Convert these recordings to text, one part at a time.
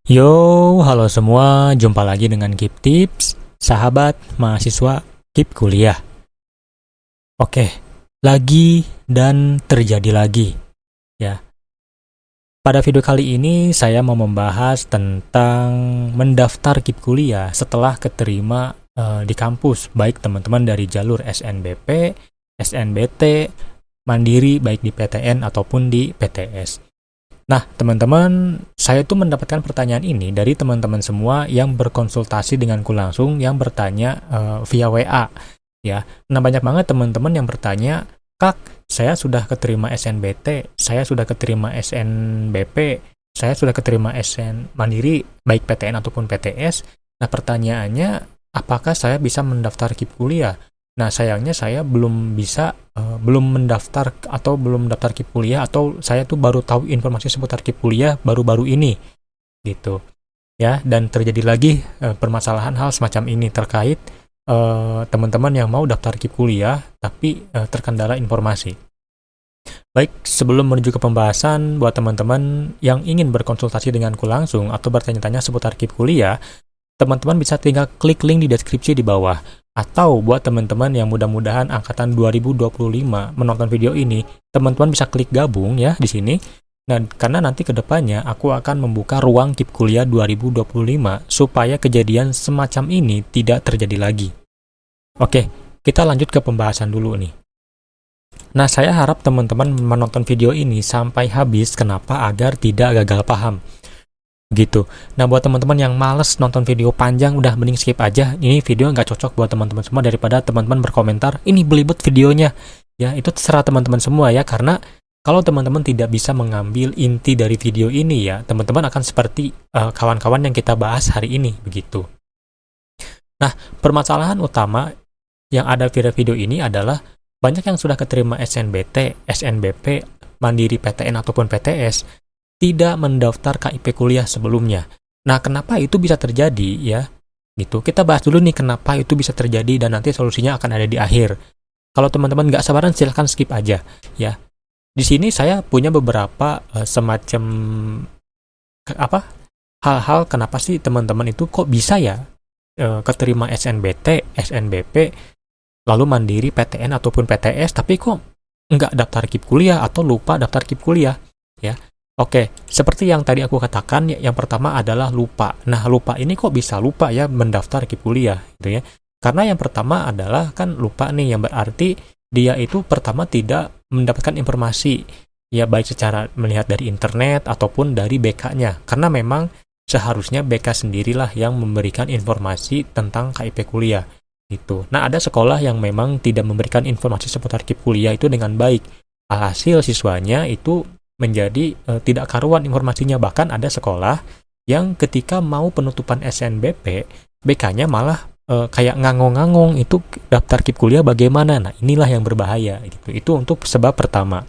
Yo, halo semua, jumpa lagi dengan Keep Tips, sahabat mahasiswa Keep Kuliah. Oke, lagi dan terjadi lagi, ya. Pada video kali ini saya mau membahas tentang mendaftar Keep Kuliah setelah keterima di kampus, baik teman-teman dari jalur SNBP, SNBT, Mandiri, baik di PTN ataupun di PTS. Nah, teman-teman, saya tuh mendapatkan pertanyaan ini dari teman-teman semua yang berkonsultasi denganku langsung, yang bertanya via WA, ya. Nah, banyak banget teman-teman yang bertanya, Kak, saya sudah keterima SNBT, saya sudah keterima SNBP, saya sudah keterima SN Mandiri, baik PTN ataupun PTS. Nah, pertanyaannya, apakah saya bisa mendaftar KIP kuliah? Nah, sayangnya saya belum bisa, belum mendaftar atau belum daftar KIP kuliah, atau saya tuh baru tahu informasi seputar KIP kuliah baru-baru ini, gitu. Ya, dan terjadi lagi permasalahan hal semacam ini terkait teman-teman yang mau daftar KIP kuliah, tapi terkendala informasi. Baik, sebelum menuju ke pembahasan, buat teman-teman yang ingin berkonsultasi denganku langsung atau bertanya-tanya seputar KIP kuliah, teman-teman bisa tinggal klik link di deskripsi di bawah. Atau buat teman-teman yang mudah-mudahan angkatan 2025 menonton video ini, teman-teman bisa klik gabung ya di sini. Nah, karena nanti ke depannya aku akan membuka ruang KIP kuliah 2025 supaya kejadian semacam ini tidak terjadi lagi. Oke, kita lanjut ke pembahasan dulu nih. Nah, saya harap teman-teman menonton video ini sampai habis. Kenapa? Agar tidak gagal paham. Gitu. Nah, buat teman-teman yang males nonton video panjang, udah mending skip aja. Ini video nggak cocok buat teman-teman semua, daripada teman-teman berkomentar, ini belibet videonya. Ya, itu terserah teman-teman semua ya, karena kalau teman-teman tidak bisa mengambil inti dari video ini ya, teman-teman akan seperti kawan-kawan yang kita bahas hari ini, begitu. Nah, permasalahan utama yang ada pada video ini adalah banyak yang sudah keterima SNBT, SNBP, Mandiri, PTN ataupun PTS tidak mendaftar KIP kuliah sebelumnya. Nah, kenapa itu bisa terjadi ya? Gitu. Kita bahas dulu nih kenapa itu bisa terjadi, dan nanti solusinya akan ada di akhir. Kalau teman-teman nggak sabaran, silahkan skip aja ya. Di sini saya punya beberapa semacam hal-hal kenapa sih teman-teman itu kok bisa ya keterima SNBT, SNBP, lalu Mandiri, PTN ataupun PTS, tapi kok nggak daftar KIP kuliah atau lupa daftar KIP kuliah ya. Oke, seperti yang tadi aku katakan, yang pertama adalah lupa. Nah, lupa ini kok bisa lupa ya mendaftar KIP kuliah, gitu ya? Karena yang pertama adalah kan lupa nih, yang berarti dia itu pertama tidak mendapatkan informasi, ya baik secara melihat dari internet ataupun dari BK-nya. Karena memang seharusnya BK sendirilah yang memberikan informasi tentang KIP kuliah, gitu. Nah, ada sekolah yang memang tidak memberikan informasi seputar KIP kuliah itu dengan baik. Alhasil siswanya itu menjadi tidak karuan informasinya. Bahkan ada sekolah yang ketika mau penutupan SNBP, BK-nya malah kayak ngangong-ngangong, itu daftar KIP kuliah bagaimana. Nah, inilah yang berbahaya gitu. Itu untuk sebab pertama.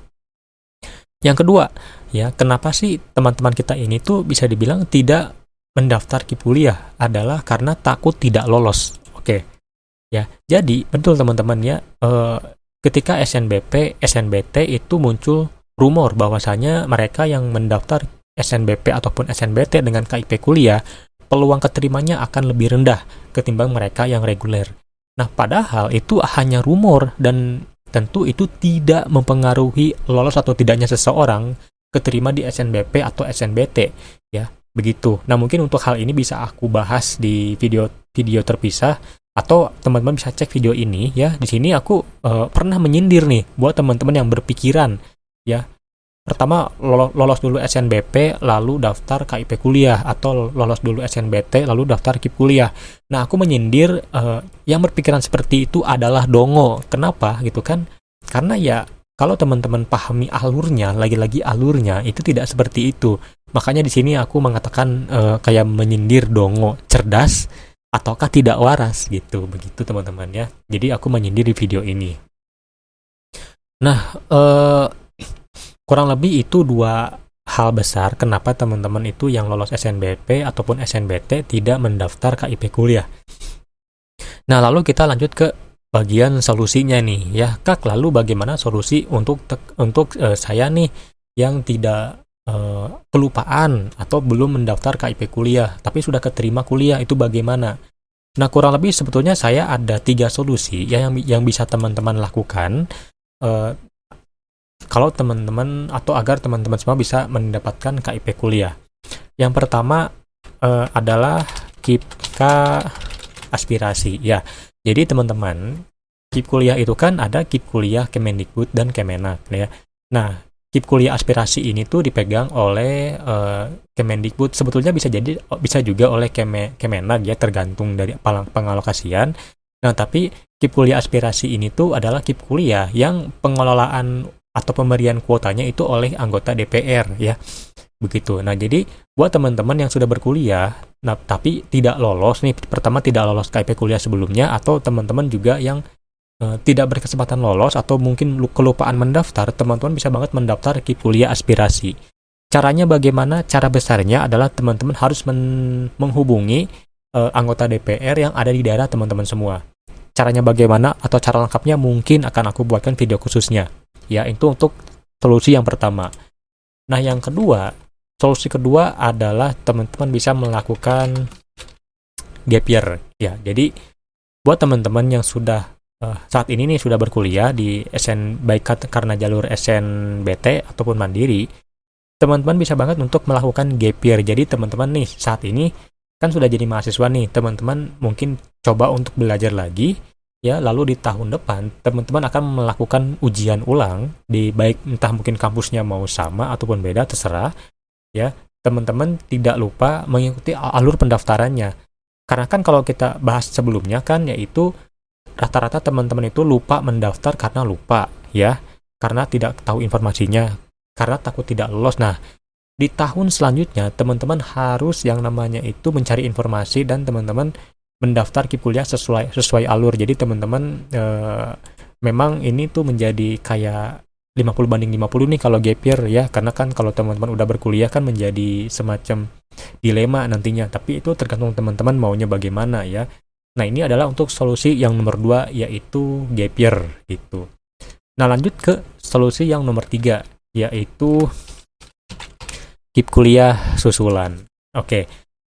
Yang kedua, ya, kenapa sih teman-teman kita ini tuh bisa dibilang tidak mendaftar KIP kuliah adalah karena takut tidak lolos. Oke. Ya, jadi betul teman-teman ya, ketika SNBP, SNBT itu muncul rumor bahwasanya mereka yang mendaftar SNBP ataupun SNBT dengan KIP kuliah, peluang keterimanya akan lebih rendah ketimbang mereka yang reguler. Nah, padahal itu hanya rumor, dan tentu itu tidak mempengaruhi lolos atau tidaknya seseorang keterima di SNBP atau SNBT, ya, begitu. Nah, mungkin untuk hal ini bisa aku bahas di video terpisah, atau teman-teman bisa cek video ini ya. Di sini aku pernah menyindir nih buat teman-teman yang berpikiran ya, pertama lolos dulu SNBP lalu daftar KIP kuliah, atau lolos dulu SNBT lalu daftar KIP kuliah. Nah, aku menyindir yang berpikiran seperti itu adalah dongo. Kenapa gitu kan? Karena ya kalau teman-teman pahami alurnya, lagi-lagi alurnya itu tidak seperti itu. Makanya di sini aku mengatakan kayak menyindir dongo, cerdas ataukah tidak waras gitu. Begitu teman-teman ya. Jadi aku menyindir di video ini. Nah, kurang lebih itu dua hal besar kenapa teman-teman itu yang lolos SNBP ataupun SNBT tidak mendaftar KIP kuliah. Nah, lalu kita lanjut ke bagian solusinya nih ya. Kak, lalu bagaimana solusi untuk saya nih yang tidak kelupaan atau belum mendaftar KIP kuliah, tapi sudah keterima kuliah, itu bagaimana? Nah, kurang lebih sebetulnya saya ada 3 solusi ya yang bisa teman-teman lakukan eh, kalau teman-teman atau agar teman-teman semua bisa mendapatkan KIP kuliah. Yang pertama adalah KIPK aspirasi ya. Jadi teman-teman, KIP kuliah itu kan ada KIP kuliah Kemendikbud dan Kemenak ya. Nah, KIP kuliah aspirasi ini tuh dipegang oleh Kemendikbud. Sebetulnya bisa juga oleh Kemenak ya, tergantung dari pengalokasian. Nah, tapi KIP kuliah aspirasi ini tuh adalah KIP kuliah yang pengelolaan atau pemberian kuotanya itu oleh anggota DPR ya. Begitu. Nah, jadi buat teman-teman yang sudah berkuliah, nah tapi tidak lolos nih, pertama tidak lolos KIP kuliah sebelumnya, atau teman-teman juga yang tidak berkesempatan lolos atau mungkin kelupaan mendaftar, teman-teman bisa banget mendaftar KIP kuliah aspirasi. Caranya bagaimana? Cara besarnya adalah teman-teman harus menghubungi anggota DPR yang ada di daerah teman-teman semua. Caranya bagaimana atau cara lengkapnya mungkin akan aku buatkan video khususnya. Ya, itu untuk solusi yang pertama. Nah, yang kedua, solusi kedua adalah teman-teman bisa melakukan gap year. Ya, jadi buat teman-teman yang sudah saat ini nih sudah berkuliah di SN, baik karena jalur SNBT ataupun mandiri, teman-teman bisa banget untuk melakukan gap year. Jadi teman-teman nih saat ini kan sudah jadi mahasiswa nih, teman-teman mungkin coba untuk belajar lagi ya, lalu di tahun depan teman-teman akan melakukan ujian ulang di baik entah mungkin kampusnya mau sama ataupun beda, terserah ya. Teman-teman tidak lupa mengikuti alur pendaftarannya, karena kan kalau kita bahas sebelumnya kan yaitu rata-rata teman-teman itu lupa mendaftar karena lupa ya, karena tidak tahu informasinya, karena takut tidak lolos. Nah, di tahun selanjutnya teman-teman harus yang namanya itu mencari informasi dan teman-teman mendaftar KIP kuliah sesuai alur. Jadi teman-teman memang ini tuh menjadi kayak 50/50 nih kalau gap year ya, karena kan kalau teman-teman udah berkuliah kan menjadi semacam dilema nantinya, tapi itu tergantung teman-teman maunya bagaimana ya. Nah, ini adalah untuk solusi yang nomor 2, yaitu gap year gitu. Nah, lanjut ke solusi yang nomor 3, yaitu KIP kuliah susulan. Oke.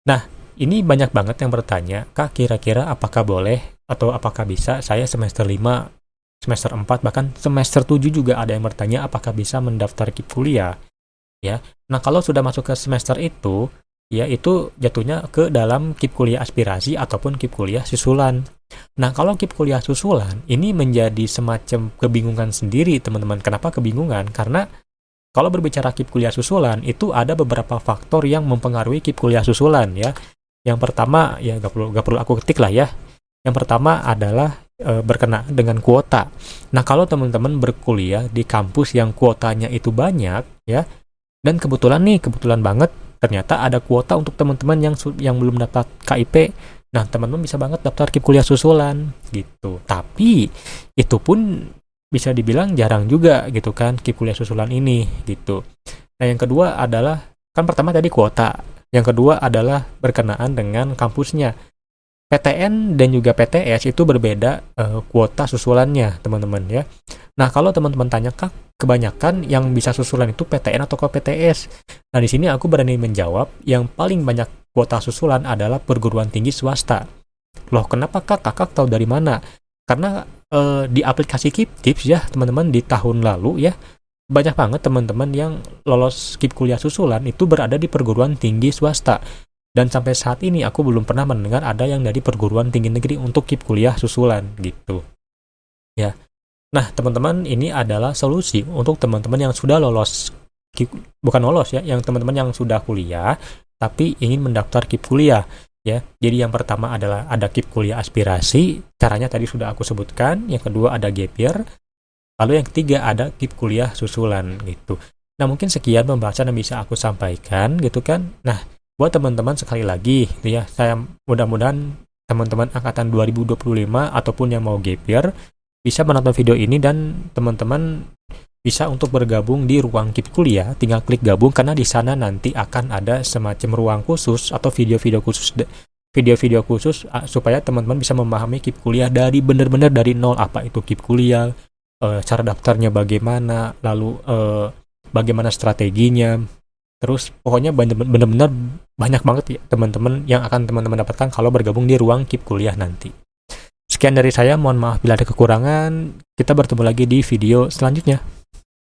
Nah, ini banyak banget yang bertanya, Kak, kira-kira apakah boleh atau apakah bisa saya semester 5, semester 4, bahkan semester 7 juga ada yang bertanya apakah bisa mendaftar KIP kuliah ya. Nah, kalau sudah masuk ke semester itu ya, itu jatuhnya ke dalam KIP kuliah aspirasi ataupun KIP kuliah susulan. Nah, kalau KIP kuliah susulan ini menjadi semacam kebingungan sendiri, teman-teman. Kenapa kebingungan? Karena kalau berbicara KIP kuliah susulan itu ada beberapa faktor yang mempengaruhi KIP kuliah susulan ya. Yang pertama ya gak perlu aku ketik lah ya. Yang pertama adalah berkenaan dengan kuota. Nah, kalau teman-teman berkuliah di kampus yang kuotanya itu banyak ya, dan kebetulan banget ternyata ada kuota untuk teman-teman yang belum dapat KIP. Nah, teman-teman bisa banget daftar KIP kuliah susulan gitu. Tapi itu pun bisa dibilang jarang juga gitu kan KIP kuliah susulan ini gitu. Nah, yang kedua adalah kan pertama tadi kuota. Yang kedua adalah berkenaan dengan kampusnya. PTN dan juga PTS itu berbeda kuota susulannya, teman-teman ya. Nah, kalau teman-teman tanya, Kak, kebanyakan yang bisa susulan itu PTN atau ke PTS? Nah, di sini aku berani menjawab, yang paling banyak kuota susulan adalah perguruan tinggi swasta. Loh, kenapa, Kak? Kakak tahu dari mana? Karena di aplikasi KIP Tips ya, teman-teman, di tahun lalu ya, banyak banget teman-teman yang lolos KIP kuliah susulan itu berada di perguruan tinggi swasta. Dan sampai saat ini aku belum pernah mendengar ada yang dari perguruan tinggi negeri untuk KIP kuliah susulan gitu. Ya. Nah, teman-teman, ini adalah solusi untuk teman-teman yang sudah lolos bukan lolos ya, yang teman-teman yang sudah kuliah tapi ingin mendaftar KIP kuliah ya. Jadi yang pertama adalah ada KIP kuliah aspirasi, caranya tadi sudah aku sebutkan. Yang kedua ada gap year. Lalu yang ketiga ada KIP kuliah susulan gitu. Nah, mungkin sekian pembahasan yang bisa aku sampaikan gitu kan. Nah, buat teman-teman sekali lagi gitu ya, saya mudah-mudahan teman-teman angkatan 2025 ataupun yang mau gap year bisa menonton video ini dan teman-teman bisa untuk bergabung di ruang KIP kuliah. Tinggal klik gabung karena di sana nanti akan ada semacam ruang khusus atau video-video khusus supaya teman-teman bisa memahami KIP kuliah dari benar-benar dari nol, apa itu KIP kuliah, cara daftarnya bagaimana, lalu bagaimana strateginya, Terus pokoknya bener-bener banyak banget ya teman-teman yang akan teman-teman dapatkan kalau bergabung di ruang KIP kuliah nanti. Sekian dari saya, mohon maaf bila ada kekurangan. Kita bertemu lagi di video selanjutnya.